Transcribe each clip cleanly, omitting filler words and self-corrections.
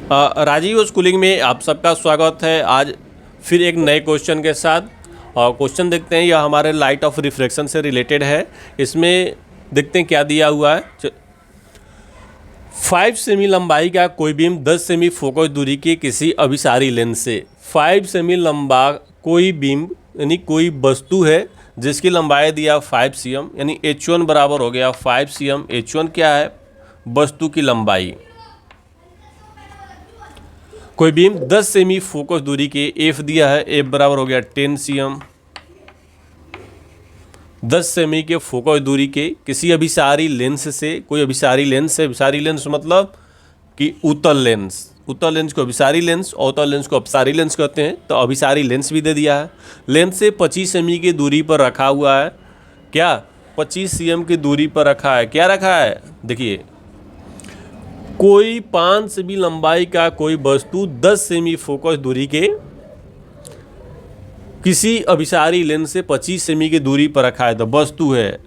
Rajiv schooling में आप सबका स्वागत है। आज फिर एक नए क्वेश्चन के साथ। और क्वेश्चन देखते हैं, यह हमारे लाइट ऑफ रिफ्रैक्शन से रिलेटेड है। इसमें देखते हैं क्या दिया हुआ है। 5 सेमी लंबाई का कोई बीम 10 सेमी फोकस दूरी के किसी अभिसारी लेंस से 5 सेमी लंबा कोई बीम यानी कोई वस्तु है जिसकी लंबाई दिया 5 cm, यानी H1 बराबर हो गया 5 cm। H1 क्या है? वस्तु की लंबाई। कोई बीम 10 सेमी फोकस दूरी के F दिया है, F बराबर हो गया 10 cm। 10 सेमी के फोकस दूरी के किसी अभिसारी लेंस से, कोई अभिसारी लेंस है। अभिसारी लेंस मतलब कि उत्तल लेंस। उत्तल लेंस को अभिसारी लेंस, अवतल लेंस को अपसारी लेंस कहते हैं। तो अभिसारी लेंस भी दे दिया है। लेंस से 25 सेमी की दूरी पर रखा हुआ है। क्या 25 cm की दूरी पर रखा है? क्या रखा है? देखिए, कोई 5 सेमी लंबाई का कोई वस्तु 10 सेमी फोकस दूरी के किसी अभिसारी लेंस से 25 सेमी की दूरी पर रखा है। तो वस्तु है,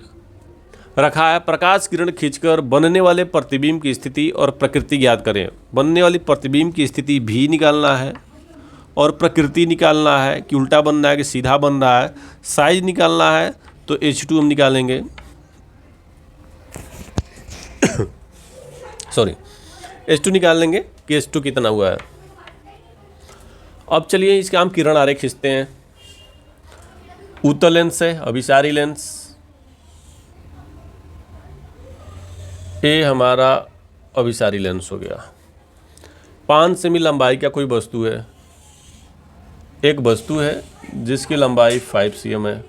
रखा है। प्रकाश किरण खींचकर बनने वाले प्रतिबिंब की स्थिति और प्रकृति ज्ञात करें। बनने वाली प्रतिबिंब की स्थिति भी निकालना है और प्रकृति निकालना है कि उल्टा बन रहा है कि सीधा बन रहा है। साइज निकालना है तो H2 हम निकालेंगे। सॉरी, H2 निकाल लेंगे कि H2 कितना हुआ है। अब चलिए इसका हम किरण आरेख खींचते हैं। उत्तल लेंस है, अभिसारी लेंस। ये हमारा अभिसारी लेंस हो गया। 5 सेमी लंबाई का कोई वस्तु है। एक वस्तु है जिसकी लंबाई 5 cm है।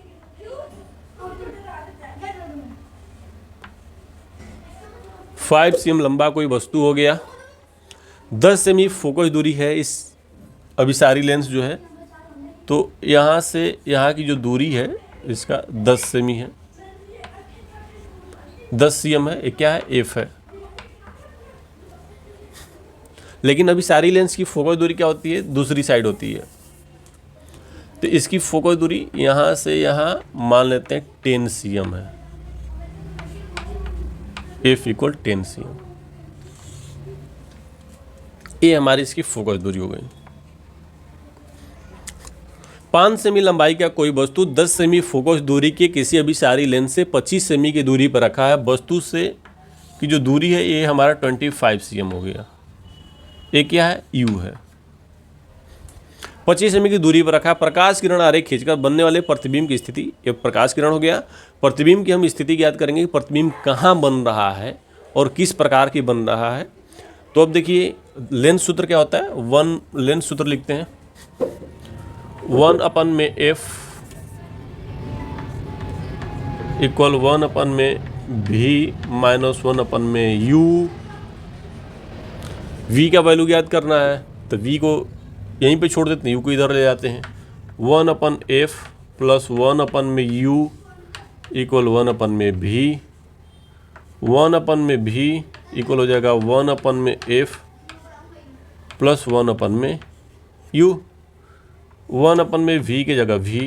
फाइव cm लंबा कोई वस्तु हो गया। 10 सेमी फोकस दूरी है इस अभिसारी लेंस जो है। तो यहाँ से यहाँ की जो दूरी है इसका 10 सेमी है। 10 cm है। ये क्या है? F है। लेकिन अभिसारी लेंस की फोकस दूरी क्या होती है? दूसरी साइड होती है। तो इसकी फोकस दूरी यहाँ से यहाँ मान लेते हैं 10 cm है। F equal 10 cm। ये हमारी इसकी फोकस दूरी हो गई। 5 सेमी लंबाई का कोई वस्तु 10 सेमी फोकस दूरी के किसी अभिसारी लेंस से 25 सेमी की दूरी पर रखा है। वस्तु से की जो दूरी है ये हमारा 25 cm हो गया। ये क्या है? U है। 25 सेमी की दूरी पर रखा है। प्रकाश किरण आरेख खींचकर बनने वाले प्रतिबिंब की स्थिति, ये प्रकाश किरण हो गया। प्रतिबिंब की हम स्थिति ज्ञात करेंगे कि प्रतिबिंब कहाँ बन रहा है और किस प्रकार की बन रहा है। तो अब देखिए, लेंस सूत्र क्या होता है? वन लेंस सूत्र लिखते हैं। 1 अपन में F इक्वल 1 अपन में V माइनस 1 अपन में U। V का वैल्यू ज्ञात करना है तो V को यहीं पे छोड़ देते हैं, U को इधर ले जाते हैं। 1 अपन F प्लस 1 अपन में U इक्वल 1 अपन में V। 1 अपन में V इक्वल हो जाएगा 1 अपन में F प्लस 1 अपन में U। 1 अपन में V की जगह V।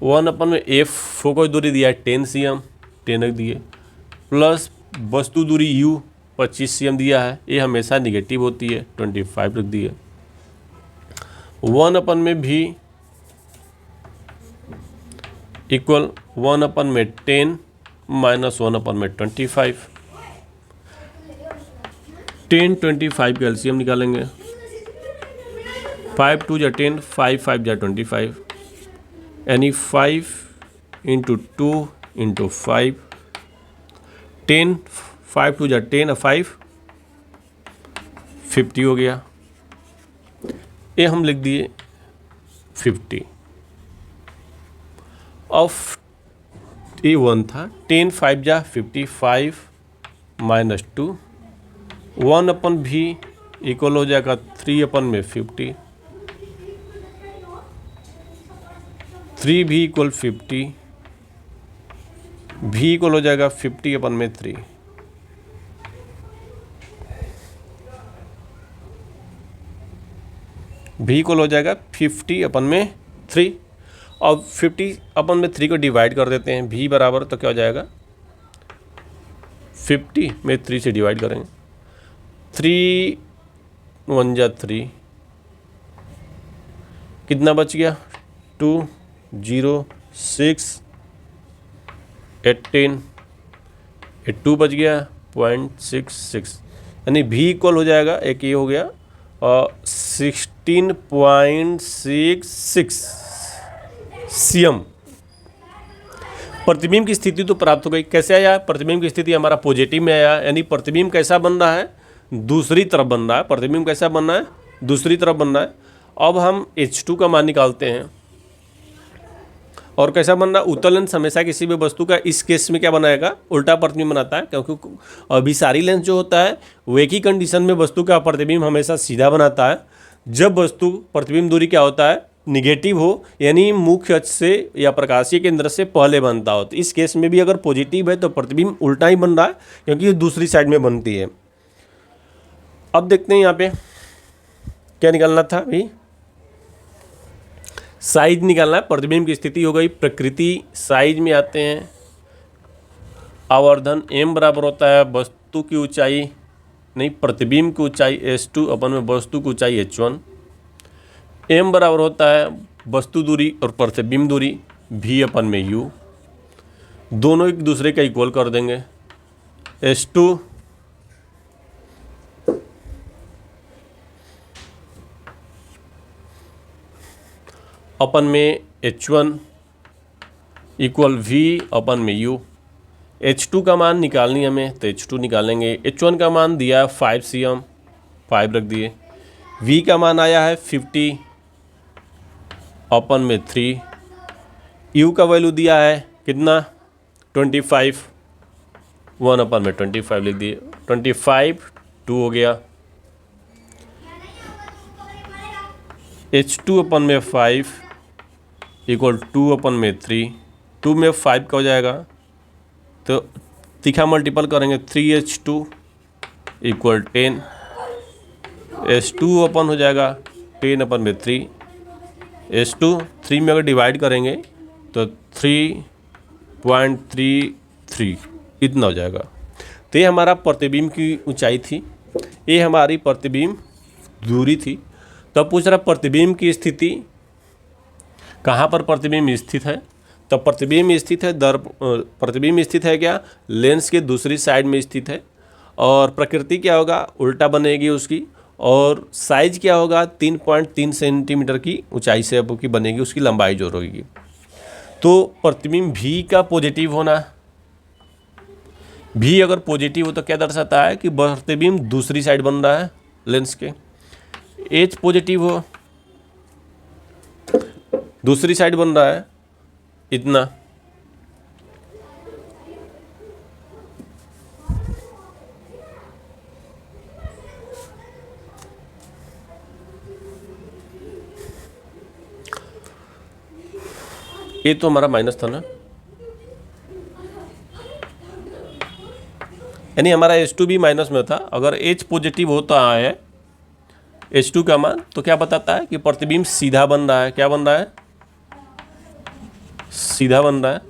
1 अपन में F फोकस दूरी दिया है 10 cm, 10 रख दिए, प्लस वस्तु दूरी U 25 cm दिया है। ये हमेशा निगेटिव होती है, 25 रख दिए। 1 अपन में V इक्वल 1 अपन में 10 माइनस 1 अपन में 25। 10 25 का एलसीएम निकालेंगे। 5 2 जा 10, 5 5 जा 25, यानी 5 इंटू 2 इंटू 5। 10 5 2 जा 10 और 5 50 हो गया। ये हम लिख दिए 50। ऑफ ये 1 था। 10 5 जा 55 माइनस 2। 1 अपन भी इक्वल हो जाएगा 3 अपन में 50। 3 भी इक्वल 50। भी इक्वल हो जाएगा 50 अपन में 3। भी इक्वल हो जाएगा 50 अपन में 3। और 50 अपन में 3 को डिवाइड कर देते हैं। भी बराबर तो क्या हो जाएगा? 50 में 3 से डिवाइड करेंगे। 3 1 जा 3, कितना बच गया 2 0 6 18, 2 बच गया 0.66, यानी भी इक्वल हो जाएगा, एक ये हो गया 16.66 सीएम। प्रतिबिंब की स्थिति तो प्राप्त हो गई। कैसे आया? प्रतिबिंब की स्थिति हमारा पॉजिटिव में आया, यानी प्रतिबिंब कैसा बन रहा है? दूसरी तरफ बन रहा है। प्रतिबिंब कैसा बन रहा है? दूसरी तरफ बन रहा है। अब हम H2 का मान निकालते हैं, और कैसा बन रहा है? उत्तल लेंस हमेशा किसी भी वस्तु का इस केस में क्या बनाएगा? उल्टा प्रतिबिंब बनाता है, क्योंकि अभिसारी लेंस जो होता है वो एक ही कंडीशन में वस्तु का प्रतिबिंब हमेशा सीधा बनाता है, जब वस्तु प्रतिबिंब दूरी क्या होता है? निगेटिव हो, यानी मुख्य अक्ष से या प्रकाशीय केंद्र से पहले बनता हो। तो इस केस में भी अगर पॉजिटिव है तो प्रतिबिंब उल्टा ही बन रहा है, क्योंकि ये दूसरी साइड में बनती है। अब देखते हैं यहाँ पे क्या निकालना था अभी, साइज निकालना है। प्रतिबिंब की स्थिति हो गई, प्रकृति साइज में आते हैं। आवर्धन m बराबर होता है वस्तु की ऊंचाई, नहीं प्रतिबिंब की ऊंचाई S2 अपन में वस्तु की ऊंचाई H1। m बराबर होता है वस्तु दूरी और प्रतिबिंब दूरी v अपन में u, दोनों एक दूसरे का इक्वल कर देंगे। S2 अपन में H1 इक्वल v अपन में u। H2 का मान निकालनी हमें, तो H2 निकालेंगे। H1 का मान दिया है 5 cm, 5 रख दिए। v का मान आया है 50 अपन में 3। u का वैल्यू दिया है कितना? 25, 1 अपन में 25 लिख दिए। 25 2 हो गया। H2 अपन में 5 इक्वल 2 अपन में 3, 2 में 5 का हो जाएगा, तो तीखा मल्टीपल करेंगे 3H2 इक्वल 10। H2 अपन हो जाएगा 10 अपन में 3, H2 3 में अगर डिवाइड करेंगे तो 3.33 इतना हो जाएगा। तो ये हमारा प्रतिबिंब की ऊंचाई थी, ये हमारी प्रतिबिंब दूरी थी। तब पूछ रहा प्रतिबिंब की स्थिति कहाँ पर प्रतिबिंब स्थित है? तब प्रतिबिंब स्थित है प्रतिबिंब स्थित है क्या? लेंस के दूसरी साइड में स्थित है। और प्रकृति क्या होगा? उल्टा बनेगी उसकी। और साइज क्या होगा? 3.3 सेंटीमीटर की ऊंचाई से की बनेगी, उसकी लंबाई जो होगी। तो प्रतिबिंब भी का पॉजिटिव होना, भी अगर पॉजिटिव हो तो क्या दर्शाता है कि प्रतिबिंब दूसरी साइड बन रहा है लेंस के। H पॉजिटिव हो, दूसरी साइड बन रहा है इतना, ये तो हमारा माइनस था ना, यानी हमारा H2 भी माइनस में था। अगर H पॉजिटिव होता है H2 का मान, तो क्या बताता है कि प्रतिबिंब सीधा बन रहा है। क्या बन रहा है? सीधा बन रहा है।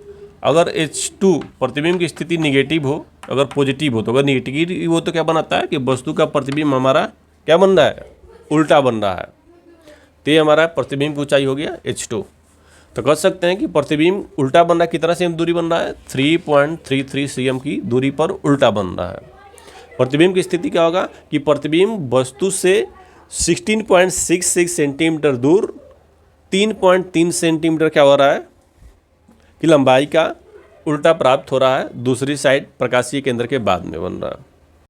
अगर H2 प्रतिबिंब की स्थिति निगेटिव हो, अगर पॉजिटिव हो, तो अगर निगेटिव हो तो क्या बनाता है कि वस्तु का प्रतिबिंब हमारा क्या बन रहा है? उल्टा बन रहा है। तो ये हमारा प्रतिबिंब की ऊंचाई हो गया H2। तो कह सकते हैं कि प्रतिबिंब उल्टा बन रहा है। कितना cm दूरी बन रहा है? 3.33 cm की दूरी पर उल्टा बन रहा है। प्रतिबिंब की स्थिति क्या होगा कि प्रतिबिंब वस्तु से 16.66 सेंटीमीटर दूर 3.3 सेंटीमीटर क्या हो रहा है कि लंबाई का उल्टा प्राप्त हो रहा है, दूसरी साइड प्रकाशीय केंद्र के बाद में बन रहा है।